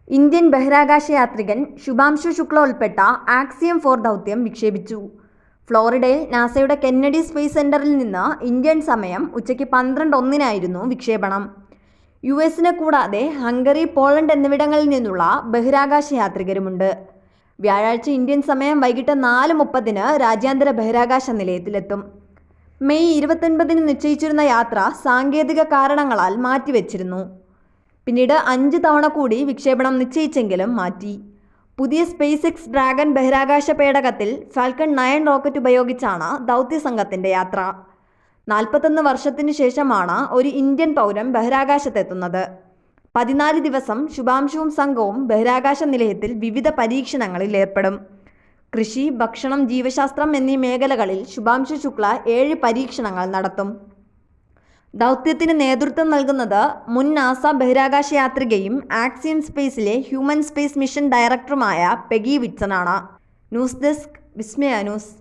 Indian ബഹിരാകാശ യാത്രികൻ ശുഭാംശു ശുക്ല ഉൾപ്പെട്ട ആക്സിയം 4 ദൗത്യം വിക്ഷേപിച്ചു. ഫ്ലോറിഡയിൽ നാസയുടെ കെന്നഡി സ്പേസ് സെന്ററിൽ നിന്ന് ഇന്ത്യൻ സമയം ഉച്ചയ്ക്ക് 12:01-നായിരുന്നു വിക്ഷേപണം. യുഎസിനെ കൂടാതെ ഹംഗറി, പോളണ്ട് എന്നിവിടങ്ങളിൽ നിന്നുള്ള ബഹിരാകാശ യാത്രികരുമുണ്ട്. വ്യാഴാഴ്ച ഇന്ത്യൻ സമയം വൈകിട്ട് 4:30-ന് രാജ്യാന്തര ബഹിരാകാശ നിലയത്തിലെത്തും. മെയ് 29-ന് നിശ്ചയിച്ചിരുന്ന യാത്ര സാങ്കേതിക കാരണങ്ങളാൽ മാറ്റിവെച്ചിരുന്നു. പിന്നീട് 5 തവണ കൂടി വിക്ഷേപണം നിശ്ചയിച്ചെങ്കിലും മാറ്റി. പുതിയ സ്പേസ് എക്സ് ഡ്രാഗൺ ബഹിരാകാശ പേടകത്തിൽ ഫാൽക്കൺ 9 റോക്കറ്റ് ഉപയോഗിച്ചാണ് ദൗത്യസംഘത്തിൻ്റെ യാത്ര. 41 വർഷത്തിനു ശേഷമാണ് ഒരു ഇന്ത്യൻ പൗരൻ ബഹിരാകാശത്തെത്തുന്നത്. 14 ദിവസം ശുഭാംശുവും സംഘവും ബഹിരാകാശ നിലയത്തിൽ വിവിധ പരീക്ഷണങ്ങളിൽ ഏർപ്പെടും. കൃഷി, ഭക്ഷണം, ജീവശാസ്ത്രം എന്നീ മേഖലകളിൽ ശുഭാംശു ശുക്ല 7 പരീക്ഷണങ്ങൾ നടത്തും. ദൗത്യത്തിന് നേതൃത്വം നൽകുന്നത് മുൻ നാസ ബഹിരാകാശ യാത്രികയും ആക്സിയം സ്പേസിലെ ഹ്യൂമൻ സ്പേസ് മിഷൻ ഡയറക്ടറുമായ പെഗി വിറ്റ്സൺ ആണ്. ന്യൂസ് ഡെസ്ക്, വിസ്മയ ന്യൂസ്.